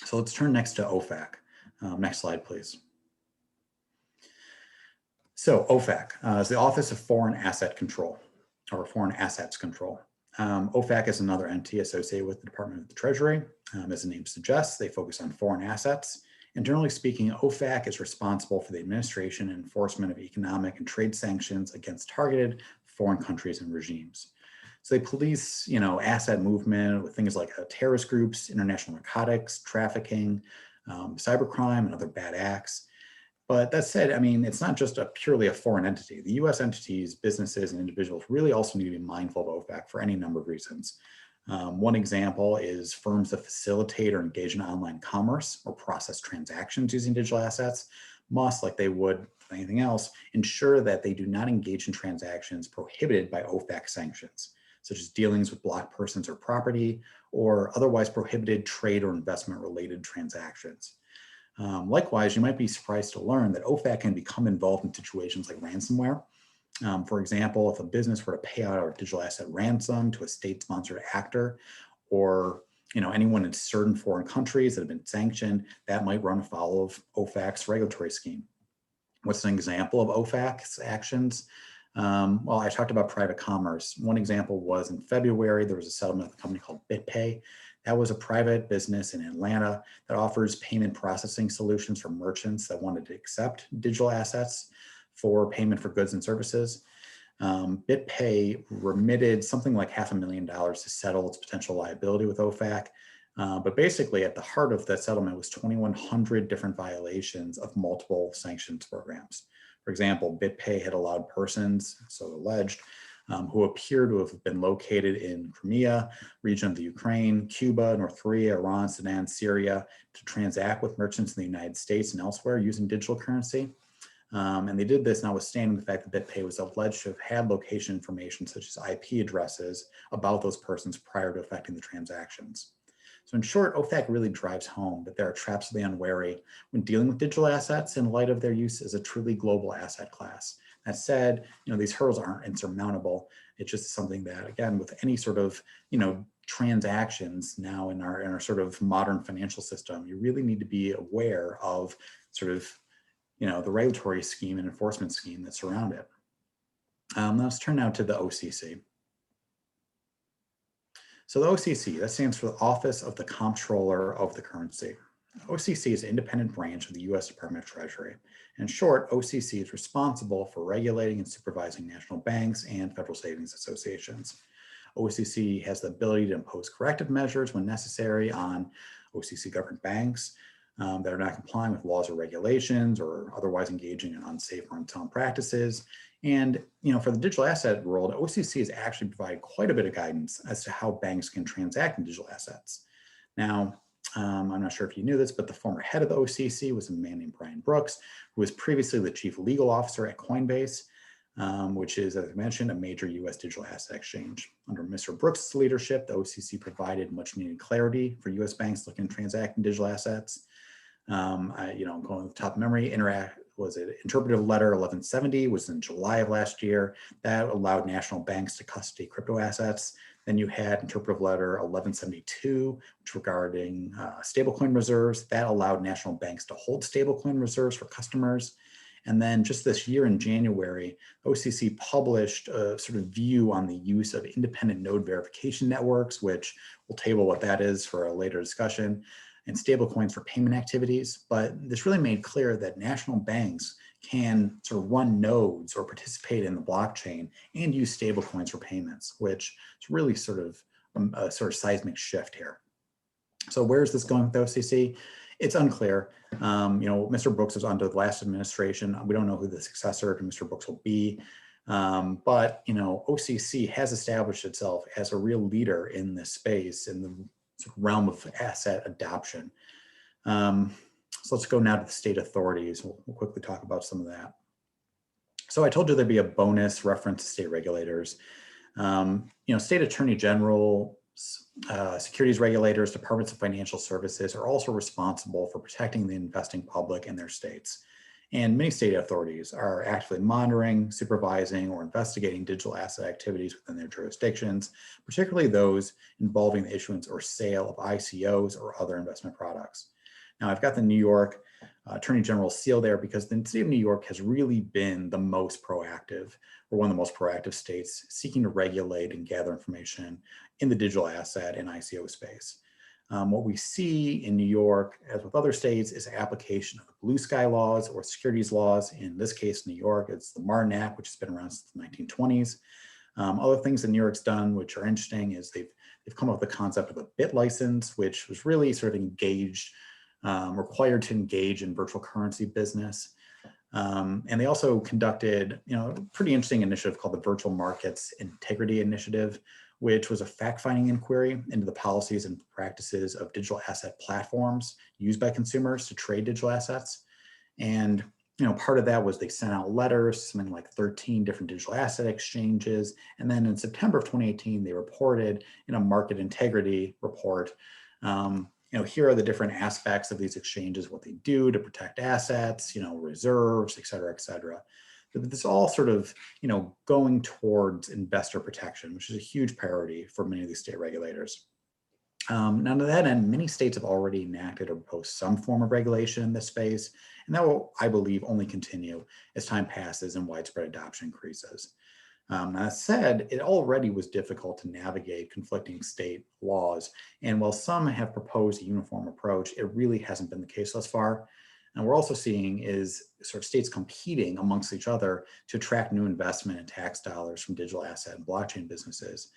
So let's turn next to OFAC. Next slide, please. So OFAC is the Office of Foreign Asset Control, or Foreign Assets Control. OFAC is another entity associated with the Department of the Treasury. As the name suggests, they focus on foreign assets. And generally speaking, OFAC is responsible for the administration and enforcement of economic and trade sanctions against targeted foreign countries and regimes. So they police, asset movement with things like terrorist groups, international narcotics, trafficking, cybercrime, and other bad acts. But that said, I mean, it's not just purely a foreign entity. The US entities, businesses, and individuals really also need to be mindful of OFAC for any number of reasons. One example is firms that facilitate or engage in online commerce or process transactions using digital assets must, like they would with anything else, ensure that they do not engage in transactions prohibited by OFAC sanctions, such as dealings with blocked persons or property, or otherwise prohibited trade or investment related transactions. Likewise, you might be surprised to learn that OFAC can become involved in situations like ransomware. For example, if a business were to pay out a digital asset ransom to a state-sponsored actor, or anyone in certain foreign countries that have been sanctioned, that might run afoul of OFAC's regulatory scheme. What's an example of OFAC's actions? Well, I talked about private commerce. One example was in February, there was a settlement with a company called BitPay. That was a private business in Atlanta that offers payment processing solutions for merchants that wanted to accept digital assets for payment for goods and services. BitPay remitted something like $500,000 to settle its potential liability with OFAC. But basically, at the heart of that settlement was 2,100 different violations of multiple sanctions programs. For example, BitPay had allowed persons, so alleged, who appear to have been located in Crimea, region of the Ukraine, Cuba, North Korea, Iran, Sudan, Syria, to transact with merchants in the United States and elsewhere using digital currency. And they did this notwithstanding the fact that BitPay was alleged to have had location information such as IP addresses about those persons prior to effecting the transactions. So in short, OFAC really drives home that there are traps for the unwary when dealing with digital assets in light of their use as a truly global asset class. That said, these hurdles aren't insurmountable. It's just something that, again, with any sort of, transactions now in our sort of modern financial system, you really need to be aware of sort of, the regulatory scheme and enforcement scheme that surround it. Let's turn now to the OCC. So the OCC, that stands for the Office of the Comptroller of the Currency. OCC is an independent branch of the US Department of Treasury. In short, OCC is responsible for regulating and supervising national banks and federal savings associations. OCC has the ability to impose corrective measures when necessary on OCC governed banks that are not complying with laws or regulations or otherwise engaging in unsafe or unsound practices. And for the digital asset world, OCC has actually provided quite a bit of guidance as to how banks can transact in digital assets. Now, I'm not sure if you knew this, but the former head of the OCC was a man named Brian Brooks, who was previously the chief legal officer at Coinbase, which is, as I mentioned, a major US digital asset exchange. Under Mr. Brooks' leadership, the OCC provided much needed clarity for US banks looking to transact in digital assets. Going with top memory, interpretive letter 1170 was in July of last year. That allowed national banks to custody crypto assets. Then you had interpretive letter 1172, which regarding stablecoin reserves. That allowed national banks to hold stablecoin reserves for customers. And then just this year in January, OCC published a sort of view on the use of independent node verification networks, which we'll table what that is for a later discussion, and stablecoins for payment activities. But this really made clear that national banks can sort of run nodes or participate in the blockchain and use stablecoins for payments, which is really sort of a sort of seismic shift here. So where is this going with the OCC? It's unclear. Mr. Brooks was under the last administration. We don't know who the successor to Mr. Brooks will be. But OCC has established itself as a real leader in this space, in the sort of realm of asset adoption. So let's go now to the state authorities. We'll quickly talk about some of that. So I told you there'd be a bonus reference to state regulators. State attorney general, securities regulators, departments of financial services are also responsible for protecting the investing public in their states. And many state authorities are actively monitoring, supervising, or investigating digital asset activities within their jurisdictions, particularly those involving the issuance or sale of ICOs or other investment products. Now, I've got the New York Attorney General seal there because the state of New York has really been the most proactive, or one of the most proactive states seeking to regulate and gather information in the digital asset and ICO space. What we see in New York, as with other states, is application of the blue sky laws or securities laws. In this case, New York, it's the Martin Act, which has been around since the 1920s. Other things that New York's done, which are interesting, is they've come up with the concept of a bit license, which was really sort of required to engage in virtual currency business. And they also conducted, a pretty interesting initiative called the Virtual Markets Integrity Initiative, which was a fact-finding inquiry into the policies and practices of digital asset platforms used by consumers to trade digital assets. And part of that was they sent out letters, something like 13 different digital asset exchanges. And then in September of 2018, they reported in a market integrity report, here are the different aspects of these exchanges, what they do to protect assets, reserves, et cetera, et cetera. But this all sort of, going towards investor protection, which is a huge priority for many of these state regulators. Now, to that end, many states have already enacted or proposed some form of regulation in this space, and that will, I believe, only continue as time passes and widespread adoption increases. That said, it already was difficult to navigate conflicting state laws, and while some have proposed a uniform approach, it really hasn't been the case thus far. And we're also seeing is sort of states competing amongst each other to attract new investment and tax dollars from digital asset and blockchain businesses.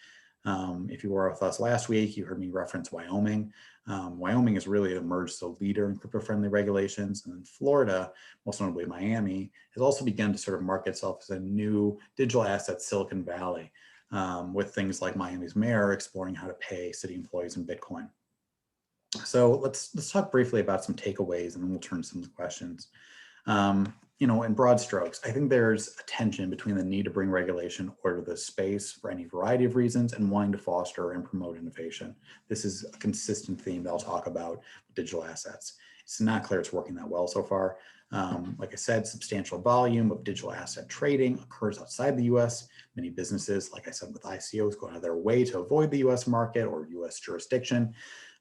If you were with us last week, you heard me reference Wyoming. Wyoming has really emerged as a leader in crypto-friendly regulations. And then Florida, most notably Miami, has also begun to sort of market itself as a new digital asset Silicon Valley, with things like Miami's mayor exploring how to pay city employees in Bitcoin. So let's talk briefly about some takeaways, and then we'll turn to some questions. In broad strokes, I think there's a tension between the need to bring regulation order to the space for any variety of reasons and wanting to foster and promote innovation. This is a consistent theme that I'll talk about with digital assets. It's not clear it's working that well so far. Like I said, substantial volume of digital asset trading occurs outside the US. Many businesses, like I said, with ICOs, go out of their way to avoid the US market or US jurisdiction,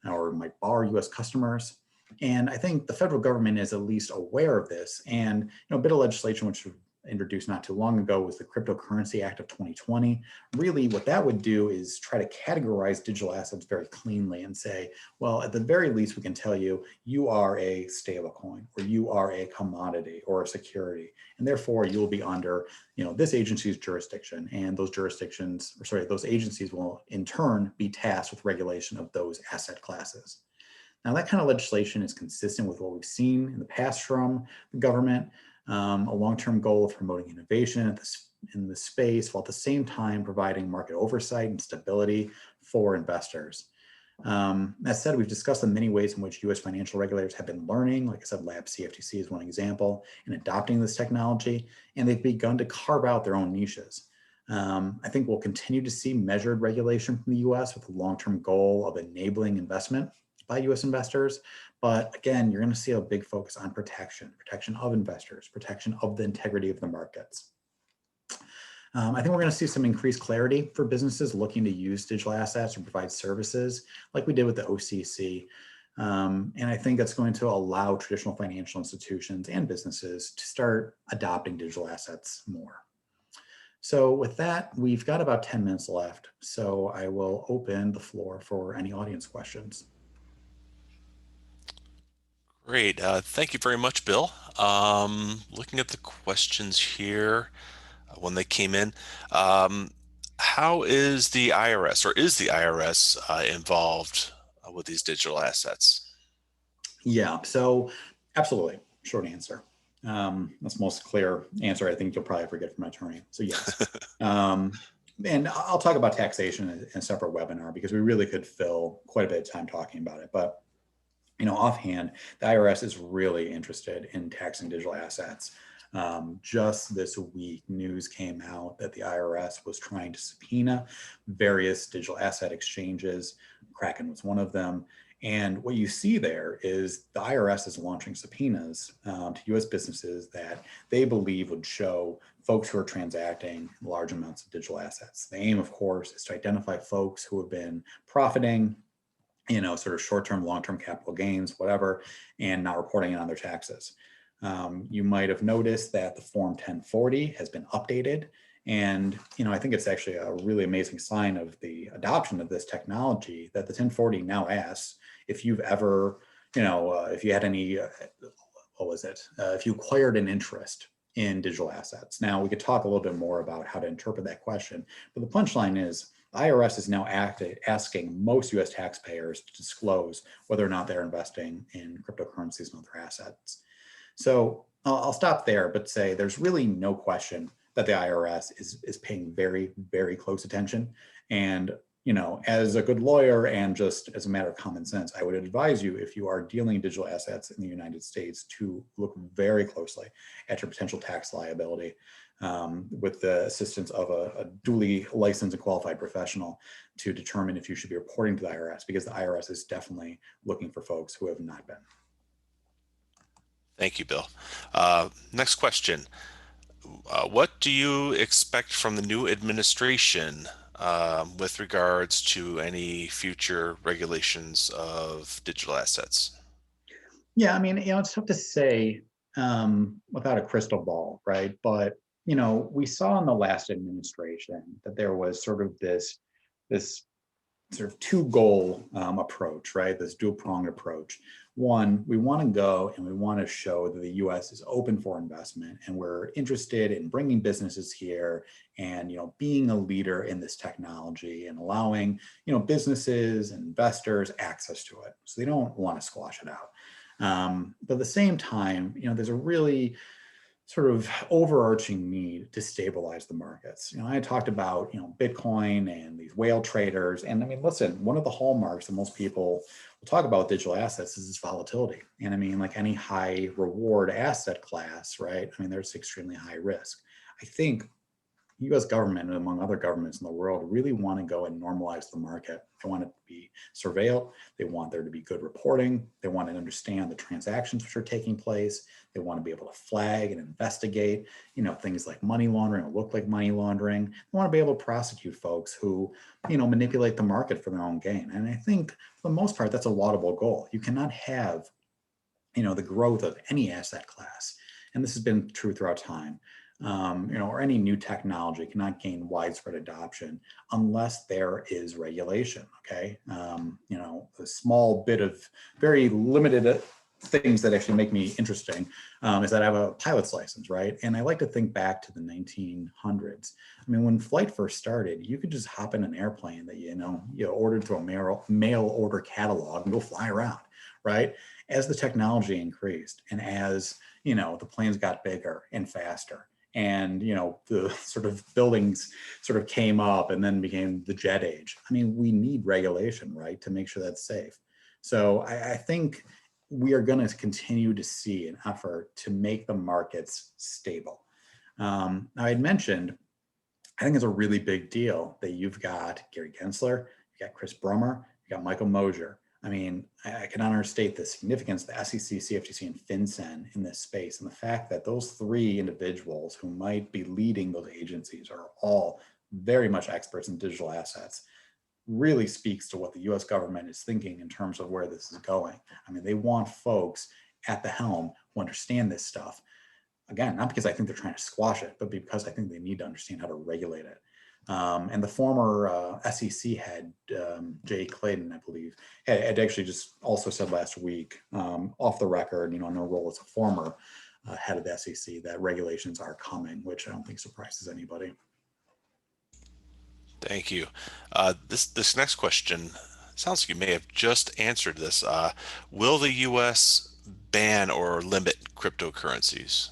or might bar US customers. And I think the federal government is at least aware of this. And a bit of legislation which was introduced not too long ago was the Cryptocurrency Act of 2020. Really, what that would do is try to categorize digital assets very cleanly and say, well, at the very least, we can tell you, you are a stablecoin, or you are a commodity or a security, and therefore you will be under, this agency's jurisdiction. And those those agencies will in turn be tasked with regulation of those asset classes. Now, that kind of legislation is consistent with what we've seen in the past from the government, a long-term goal of promoting innovation in the space, while at the same time providing market oversight and stability for investors. That said, we've discussed the many ways in which US financial regulators have been learning. Like I said, Lab CFTC is one example in adopting this technology, and they've begun to carve out their own niches. I think we'll continue to see measured regulation from the US with the long-term goal of enabling investment by US investors. But again, you're going to see a big focus on protection of investors, protection of the integrity of the markets. I think we're going to see some increased clarity for businesses looking to use digital assets or provide services like we did with the OCC. And I think that's going to allow traditional financial institutions and businesses to start adopting digital assets more. So with that, we've got about 10 minutes left. So I will open the floor for any audience questions. Great. Thank you very much, Bill. Looking at the questions here when they came in, how is the IRS or is the IRS involved with these digital assets? Yeah, so absolutely. Short answer. That's the most clear answer I think you'll probably ever get from an attorney. So yes. And I'll talk about taxation in a separate webinar because we really could fill quite a bit of time talking about it. But offhand, the IRS is really interested in taxing digital assets. Just this week, news came out that the IRS was trying to subpoena various digital asset exchanges. Kraken was one of them. And what you see there is the IRS is launching subpoenas to US businesses that they believe would show folks who are transacting large amounts of digital assets. The aim, of course, is to identify folks who have been profiting, sort of short-term, long-term capital gains, whatever, and not reporting it on their taxes. You might have noticed that the Form 1040 has been updated, And, I think it's actually a really amazing sign of the adoption of this technology that the 1040 now asks if you've ever, if you had any, what was it? If you acquired an interest in digital assets. Now, we could talk a little bit more about how to interpret that question, but the punchline is the IRS is now asking most US taxpayers to disclose whether or not they're investing in cryptocurrencies and other assets. So I'll stop there, but say there's really no question that the IRS is paying very, very close attention. And as a good lawyer and just as a matter of common sense, I would advise you, if you are dealing in digital assets in the United States, to look very closely at your potential tax liability with the assistance of a duly licensed and qualified professional to determine if you should be reporting to the IRS, because the IRS is definitely looking for folks who have not been. Thank you, Bill. Next question. What do you expect from the new administration with regards to any future regulations of digital assets? Yeah, I mean, it's tough to say without a crystal ball, right? But we saw in the last administration that there was sort of this sort of two-goal approach, right? This dual-pronged approach. One, we want to go and we want to show that the U.S. is open for investment, and we're interested in bringing businesses here and being a leader in this technology and allowing businesses and investors access to it. So they don't want to squash it out. But at the same time, there's a really sort of overarching need to stabilize the markets. I talked about, Bitcoin and these whale traders. And I mean, listen, one of the hallmarks that most people will talk about with digital assets is its volatility. And I mean, like any high reward asset class, right? I mean, there's extremely high risk. I think US government, and among other governments in the world, really want to go and normalize the market. They want it to be surveilled. They want there to be good reporting. They want to understand the transactions which are taking place. They want to be able to flag and investigate, things like money laundering or look like money laundering. They want to be able to prosecute folks who, manipulate the market for their own gain. And I think for the most part, that's a laudable goal. You cannot have, the growth of any asset class, and this has been true throughout time, or any new technology cannot gain widespread adoption unless there is regulation. Okay, a small bit of very limited things that actually make me interesting is that I have a pilot's license, right? And I like to think back to the 1900s. I mean, when flight first started, you could just hop in an airplane that you ordered through a mail order catalog and go fly around, right? As the technology increased and as the planes got bigger and faster, and the sort of buildings sort of came up and then became the jet age. I mean, we need regulation, right, to make sure that's safe. So I think we are going to continue to see an effort to make the markets stable. Now, I had mentioned, I think it's a really big deal that you've got Gary Gensler, you got Chris Brummer, you got Michael Mosier. I mean, I cannot understate the significance of the SEC, CFTC, and FinCEN in this space, and the fact that those three individuals who might be leading those agencies are all very much experts in digital assets really speaks to what the US government is thinking in terms of where this is going. I mean, they want folks at the helm who understand this stuff. Again, not because I think they're trying to squash it, but because I think they need to understand how to regulate it. And the former SEC head, Jay Clayton, I believe, had actually just also said last week, off the record, in her role as a former head of the SEC, that regulations are coming, which I don't think surprises anybody. Thank you. This next question sounds like you may have just answered this. Will the U.S. ban or limit cryptocurrencies?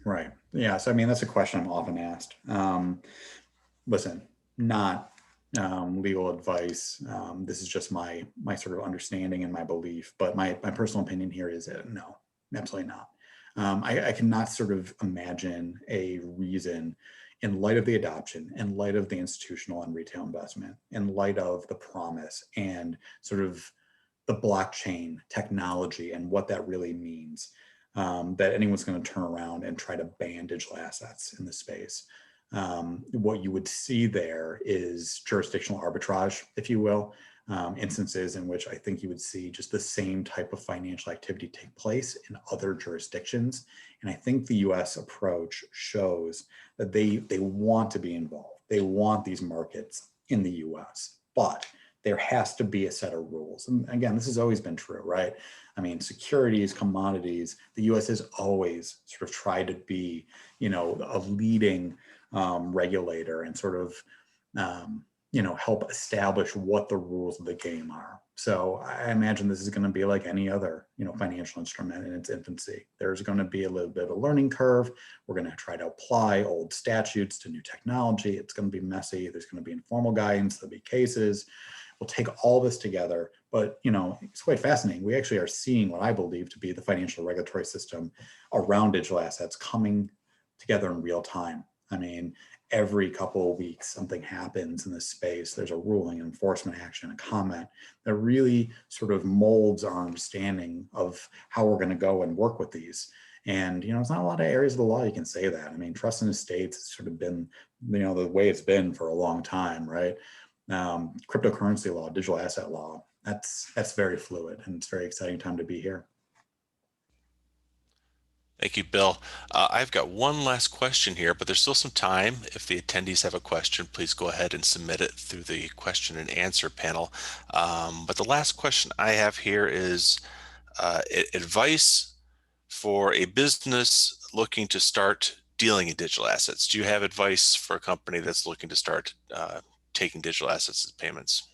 Right. Yeah. So, I mean, that's a question I'm often asked. Listen, not legal advice. This is just my sort of understanding and my belief. But my personal opinion here is no, absolutely not. I cannot sort of imagine a reason, in light of the adoption, in light of the institutional and retail investment, in light of the promise and sort of the blockchain technology and what that really means, that anyone's going to turn around and try to ban digital assets in the space. What you would see there is jurisdictional arbitrage, if you will. instances in which I think you would see just the same type of financial activity take place in other jurisdictions. And I think the US approach shows that they want to be involved. They want these markets in the US, but there has to be a set of rules. And again, this has always been true, right? I mean, securities, commodities, the US has always sort of tried to be, a leading regulator and sort of, help establish what the rules of the game are. So I imagine this is going to be like any other, financial instrument in its infancy. There's going to be a little bit of a learning curve. We're going to try to apply old statutes to new technology. It's going to be messy. There's going to be informal guidance. There'll be cases. We'll take all this together, but it's quite fascinating. We actually are seeing what I believe to be the financial regulatory system around digital assets coming together in real time. I mean, every couple of weeks, something happens in this space. There's a ruling, an enforcement action, a comment that really sort of molds our understanding of how we're going to go and work with these. And, it's not a lot of areas of the law you can say that. I mean, trust in estates has sort of been, the way it's been for a long time, right? Cryptocurrency law, digital asset law, that's very fluid, and it's a very exciting time to be here. Thank you, Bill. I've got one last question here, but there's still some time. If the attendees have a question, please go ahead and submit it through the question and answer panel. But the last question I have here is advice for a business looking to start dealing in digital assets. Do you have advice for a company that's looking to start taking digital assets as payments?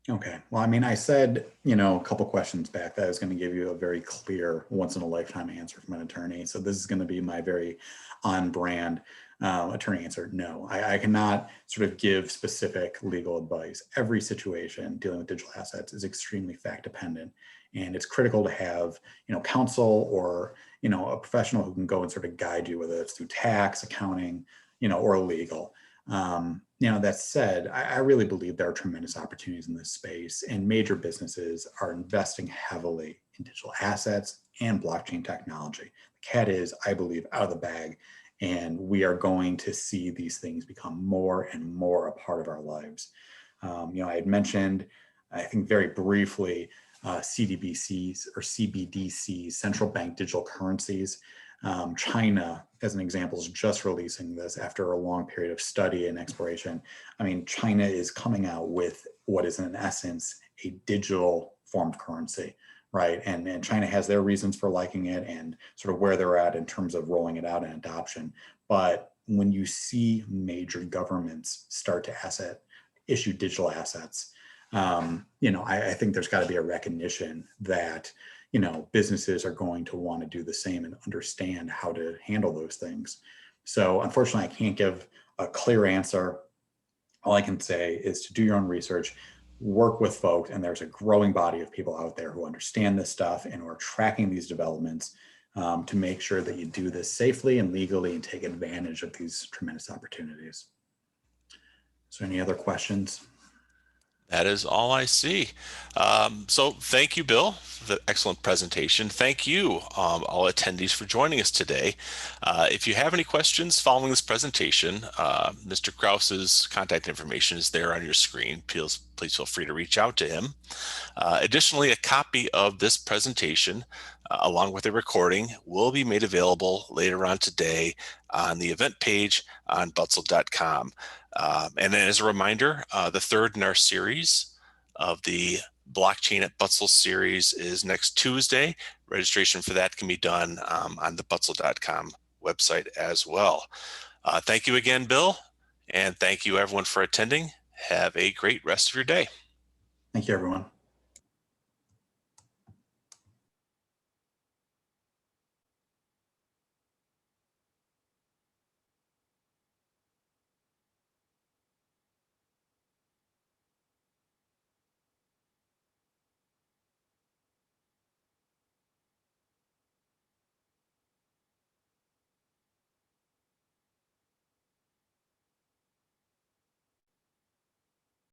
Okay. Well, I mean, I said, a couple questions back that I was going to give you a very clear once in a lifetime answer from an attorney. So this is going to be my very on brand attorney answer. No, I cannot sort of give specific legal advice. Every situation dealing with digital assets is extremely fact dependent. And it's critical to have, counsel or, a professional who can go and sort of guide you, whether it's through tax, accounting, or legal. That said, I really believe there are tremendous opportunities in this space, and major businesses are investing heavily in digital assets and blockchain technology. The cat is, I believe, out of the bag, and we are going to see these things become more and more a part of our lives. I had mentioned, I think very briefly, CDBCs or CBDCs, central bank digital currencies. China, as an example, is just releasing this after a long period of study and exploration. I mean, China is coming out with what is, in essence, a digital form of currency, right? And China has their reasons for liking it and sort of where they're at in terms of rolling it out and adoption. But when you see major governments start to issue digital assets, I think there's got to be a recognition that businesses are going to want to do the same and understand how to handle those things. So unfortunately, I can't give a clear answer. All I can say is to do your own research, work with folks, and there's a growing body of people out there who understand this stuff and who are tracking these developments to make sure that you do this safely and legally and take advantage of these tremendous opportunities. So any other questions? That is all I see. So thank you, Bill, for the excellent presentation. Thank you, all attendees, for joining us today. If you have any questions following this presentation, Mr. Krause's contact information is there on your screen. Please feel free to reach out to him. Additionally, a copy of this presentation, along with a recording, will be made available later on today on the event page on Butzel.com. And then as a reminder, the third in our series of the Blockchain at Butzel series is next Tuesday. Registration for that can be done on the Butzel.com website as well. Thank you again, Bill, and thank you everyone for attending. Have a great rest of your day. Thank you, everyone.